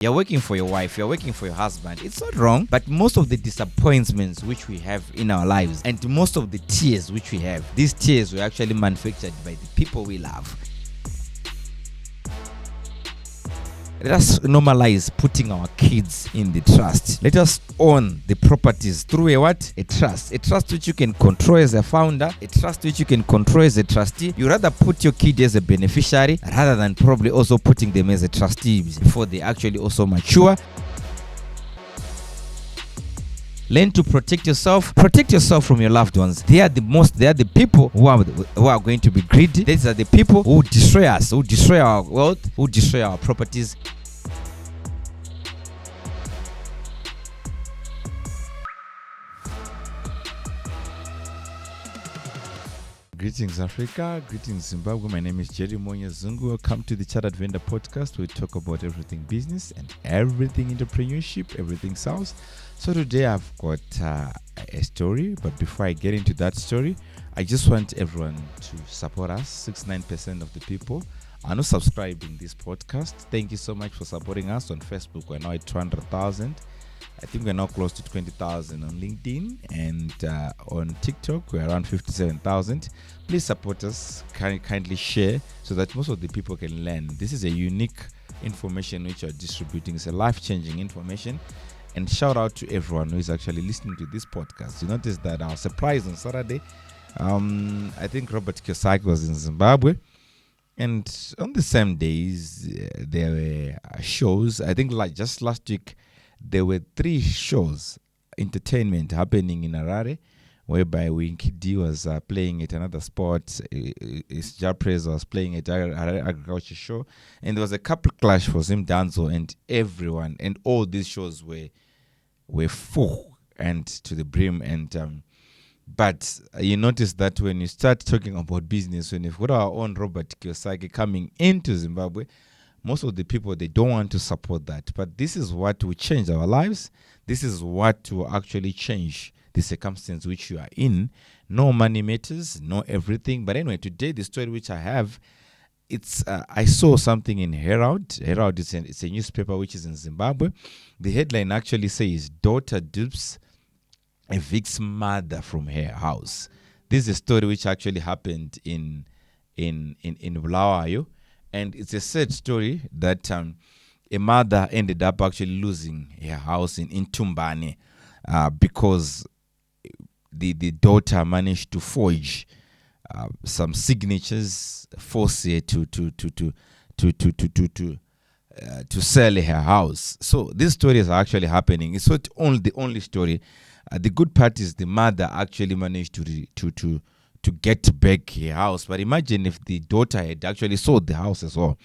You're working for your wife, you're working for your husband. It's not wrong, but most of the disappointments which we have in our lives and most of the tears which we have, these tears were actually manufactured by the people we love. Let us normalize putting our kids in the trust. Let us own the properties through a what? A trust. A trust which you can control as a founder. A trust which you can control as a trustee. You rather put your kid as a beneficiary rather than probably also putting them as a trustee before they actually also mature. Learn to protect yourself. Protect yourself from your loved ones. They are the people who are going to be greedy. These are the people who destroy us, who destroy our wealth, who destroy our properties. Greetings Africa, greetings Zimbabwe. My name is Jerry Monya Zungu. Welcome to the Chartered Vendor Podcast, where we talk about everything business and everything entrepreneurship, everything sales. So today I've got a story, but before I get into that story, I just want everyone to support us. 69% of the people are not subscribing this podcast. Thank you so much for supporting us on Facebook. We're now at 200,000. I think we're now close to 20,000 on LinkedIn, and on TikTok we're around 57,000. Please support us, kindly share so that most of the people can learn. This is a unique information which we're distributing. It's a life-changing information. And shout out to everyone who is actually listening to this podcast. You notice that I was surprised on Saturday. I think Robert Kiyosaki was in Zimbabwe. And on the same days, there were shows. I think like just last week, there were 3 shows, entertainment happening in Harare, whereby Winky D was playing at another sport, Japrez was playing at Harare Agriculture Show, and there was a couple clash for Zim Danzo and everyone, and all these shows were full and to the brim. And but you notice that when you start talking about business, when you've got our own Robert Kiyosaki coming into Zimbabwe, most of the people, they don't want to support that. But this is what will change our lives. This is what will actually change the circumstance which you are in. No money matters, no everything. But anyway, today the story which I have, it's I saw something in Herald. Herald is it's a newspaper which is in Zimbabwe. The headline actually says, "Daughter dupes evicts mother from her house." This is a story which actually happened in Bulawayo. And it's a sad story that a mother ended up actually losing her house in Tumbane because the daughter managed to forge some signatures, force her to sell her house. So this story is actually happening. It's not only the only story. The good part is the mother actually managed to get back her house. But imagine if the daughter had actually sold the house as well.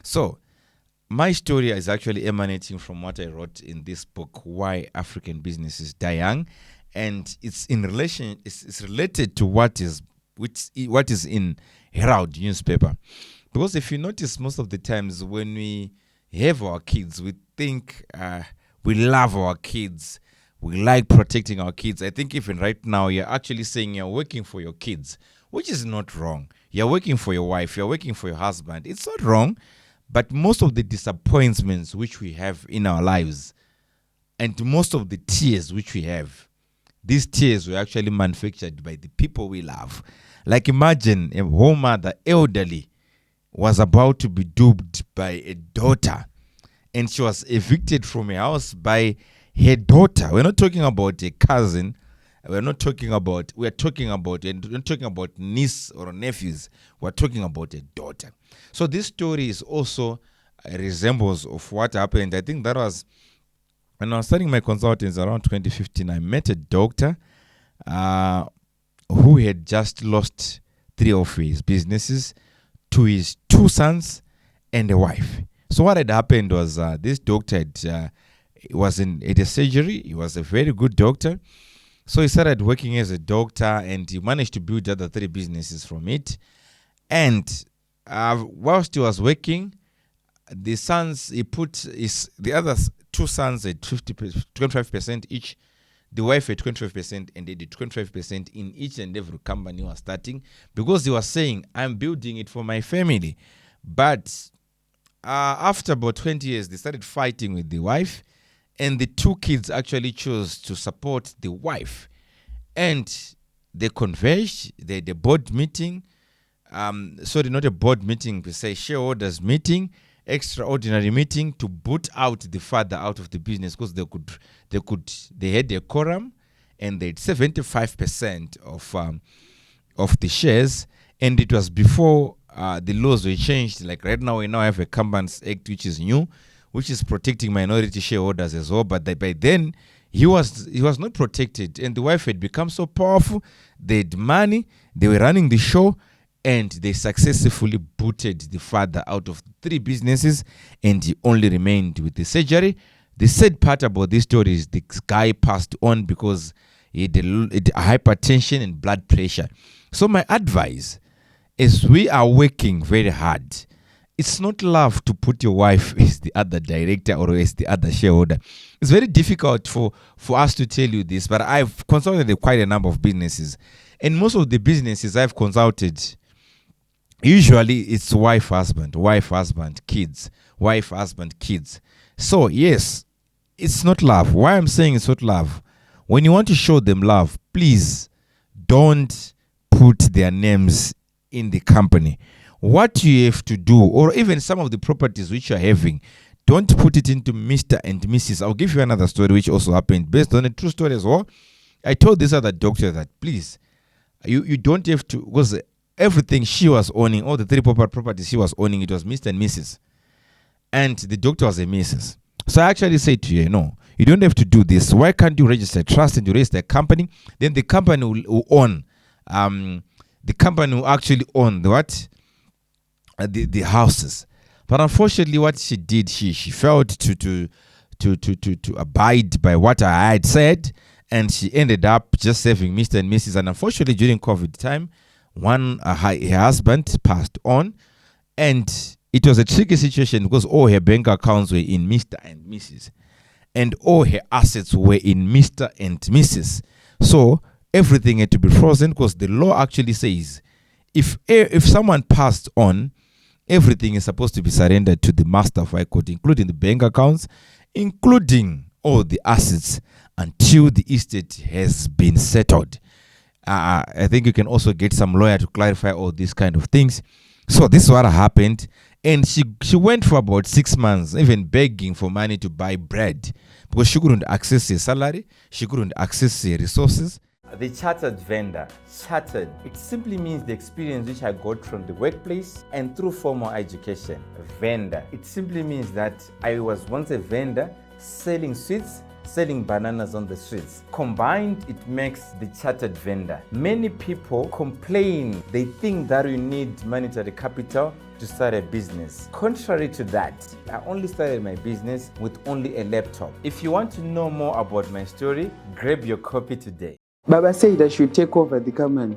So my story is actually emanating from what I wrote in this book, Why African Businesses Die Young. And it's related to what is in Herald newspaper. Because if you notice, most of the times when we have our kids, we think we love our kids. We like protecting our kids. I think even right now, you're actually saying you're working for your kids, which is not wrong. You're working for your wife. You're working for your husband. It's not wrong. But most of the disappointments which we have in our lives and most of the tears which we have, these tears were actually manufactured by the people we love. Like imagine a home mother, elderly, was about to be duped by a daughter, and she was evicted from her house by her daughter. We're not talking about a cousin. We're talking about niece or nephews. We're talking about a daughter. So this story is also resembles of what happened. I think that was when I was starting my consultants around 2015. I met a doctor who had just lost 3 of his businesses to his 2 sons and a wife. So what had happened was this doctor was at a surgery. He was a very good doctor. So he started working as a doctor, and he managed to build other 3 businesses from it. And whilst he was working, the sons, he put the other 2 sons at 25% each, the wife at 25%, and they did 25% in each and every company he was starting, because he was saying, I'm building it for my family. But after about 20 years, they started fighting with the wife, and the two kids actually chose to support the wife. And they converged, they had a board meeting, sorry, not a board meeting per se, shareholders meeting, extraordinary meeting to boot out the father out of the business because they had a quorum and they had 75% of the shares, and it was before the laws were changed. Like right now, we now have a Companies Act which is new, which is protecting minority shareholders as well. But by then, he was not protected, and the wife had become so powerful. They had money, they were running the show, and they successfully booted the father out of 3 businesses, and he only remained with the surgery. The sad part about this story is the guy passed on because he had hypertension and blood pressure. So my advice is, we are working very hard. It's not love to put your wife as the other director or as the other shareholder. It's very difficult for us to tell you this, but I've consulted quite a number of businesses. And most of the businesses I've consulted, usually it's wife, husband, kids, wife, husband, kids. So yes, it's not love. Why I'm saying it's not love? When you want to show them love, please don't put their names in the company. What you have to do, or even some of the properties which you're having, don't put it into Mr. and Mrs. I'll give you another story which also happened based on a true story as well. I told this other doctor that please, you don't have to, because everything she was owning, all the 3 properties she was owning, it was Mr. and Mrs. And the doctor was a Mrs. So I actually said to her, no, you don't have to do this. Why can't you register a trust and you register a company? Then the company will own, the company will actually own the what? The houses. But unfortunately, what she did, she failed to abide by what I had said, and she ended up just saving Mr. and Mrs. And unfortunately, during COVID time, her husband passed on, and it was a tricky situation because all her bank accounts were in Mr. and Mrs. and all her assets were in Mr. and Mrs. So everything had to be frozen because the law actually says if someone passed on, everything is supposed to be surrendered to the master of high court, including the bank accounts, including all the assets, until the estate has been settled. I think you can also get some lawyer to clarify all these kind of things. So this is what happened. And she went for about 6 months, even begging for money to buy bread because she couldn't access her salary. She couldn't access her resources. The chartered vendor. Chartered, it simply means the experience which I got from the workplace and through formal education. Vendor, it simply means that I was once a vendor selling sweets, selling bananas on the streets. Combined, it makes the chartered vendor. Many people complain. They think that you need monetary capital to start a business. Contrary to that, I only started my business with only a laptop. If you want to know more about my story, grab your copy today. Baba said I should take over the company.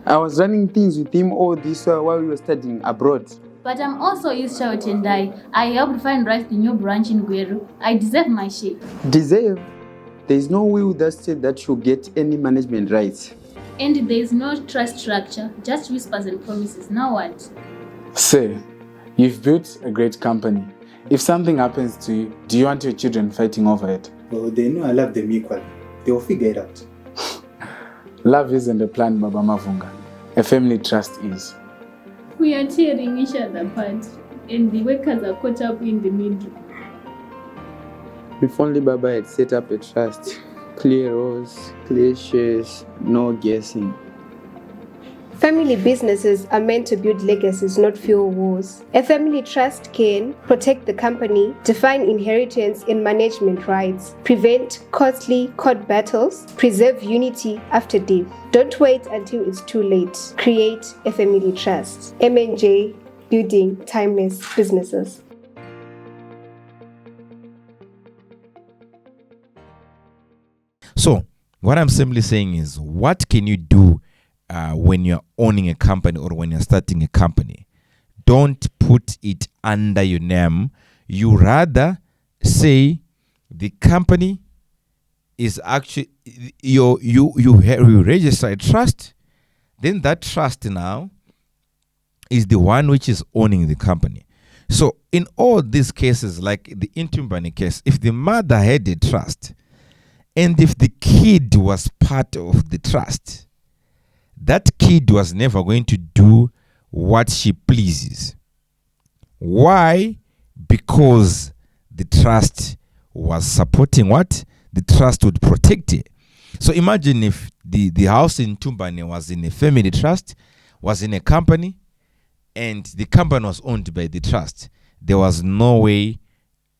I was running things with him all this while we were studying abroad. But I'm also his child and I helped find right the new branch in Gweru. I deserve my share. Deserve? There is no will that said that you get any management rights. And there is no trust structure, just whispers and promises. Now what? Say, you've built a great company. If something happens to you, do you want your children fighting over it? Well, they know I love them equally. They will figure it out. Love isn't a plan, Baba Mavunga. A family trust is. We are tearing each other apart, and the workers are caught up in the middle. If only Baba had set up a trust. Clear roles, clear shares, no guessing. Family businesses are meant to build legacies, not fuel wars. A family trust can protect the company, define inheritance and management rights, prevent costly court battles, preserve unity after death. Don't wait until it's too late. Create a family trust. M&J, building timeless businesses. So, what I'm simply saying is, what can you do when you're owning a company or when you're starting a company? Don't put it under your name. You rather say the company is actually you register a trust. Then that trust now is the one which is owning the company. So in all these cases, like the Intumbane case, if the mother had a trust, and if the kid was part of the trust, that kid was never going to do what she pleases. Why? Because the trust was supporting what? The trust would protect it. So imagine if the house in Tumbane was in a family trust, was in a company, and the company was owned by the trust. There was no way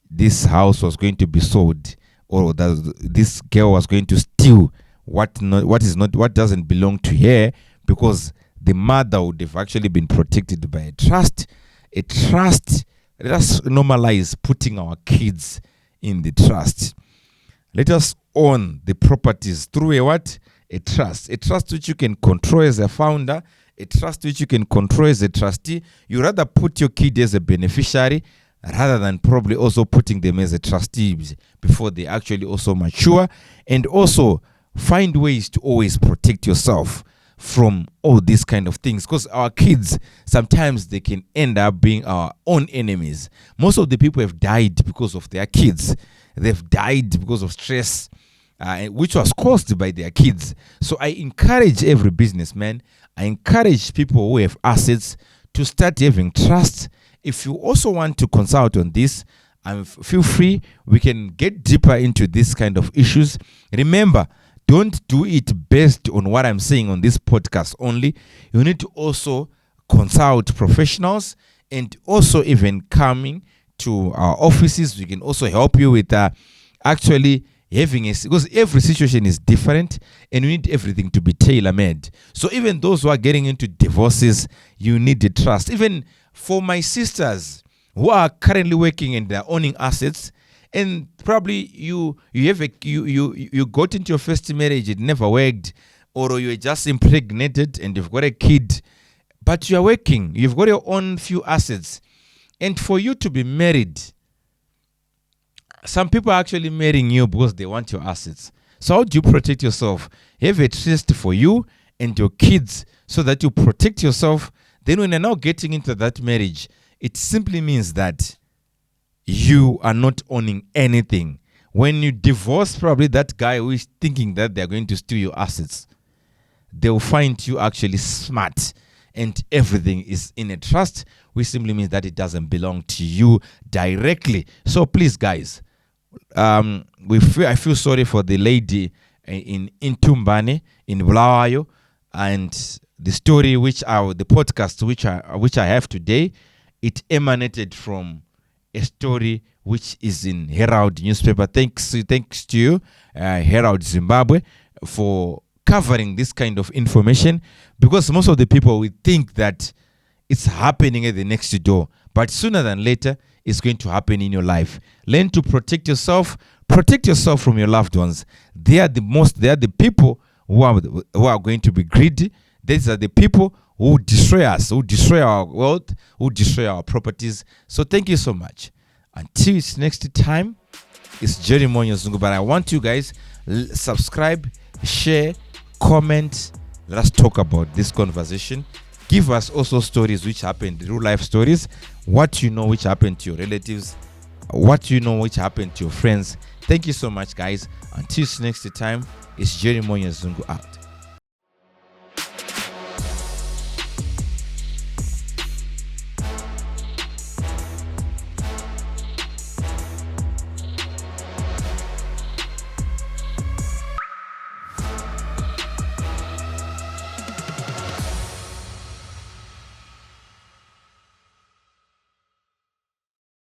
this house was going to be sold, or that this girl was going to steal what doesn't belong to her, because the mother would have actually been protected by a trust. A trust. Let us normalize putting our kids in the trust. Let us own the properties through a what? A trust. A trust which you can control as a founder, a trust which you can control as a trustee. You rather put your kid as a beneficiary rather than probably also putting them as a trustee before they actually also mature. And also find ways to always protect yourself from all these kind of things, because our kids, sometimes they can end up being our own enemies. Most of the people have died because of their kids. They've died because of stress, which was caused by their kids. So I encourage every businessman, I encourage people who have assets to start having trust. If you also want to consult on this, feel free. We can get deeper into this kind of issues. Remember, don't do it based on what I'm saying on this podcast only. You need to also consult professionals, and also even coming to our offices. We can also help you with actually having because every situation is different and you need everything to be tailor-made. So even those who are getting into divorces, you need the trust. Even for my sisters who are currently working and they're owning assets, and probably you got into your first marriage, it never worked, or you were just impregnated and you've got a kid, but you're working, you've got your own few assets. And for you to be married, some people are actually marrying you because they want your assets. So how do you protect yourself? Have a trust for you and your kids so that you protect yourself. Then when you're now getting into that marriage, it simply means that you are not owning anything. When you divorce probably that guy who is thinking that they're going to steal your assets, they'll find you actually smart and everything is in a trust, which simply means that it doesn't belong to you directly. So please, guys, I feel sorry for the lady in Tumbane, in Bulawayo, and the story the podcast which I have today, it emanated from a story which is in Herald newspaper. Thanks to you, Herald Zimbabwe, for covering this kind of information, because most of the people will think that it's happening at the next door, but sooner than later it's going to happen in your life. Learn to protect yourself from your loved ones. They are the people who are going to be greedy. These are the people who destroy us, who destroy our wealth, who destroy our properties. So thank you so much. Until it's next time, it's Jerry Monyo Zungu. But I want you guys subscribe, share, comment. Let us talk about this conversation. Give us also stories which happened, real life stories. What you know which happened to your relatives. What you know which happened to your friends. Thank you so much, guys. Until next time, it's Jerry Monyo Zungu out.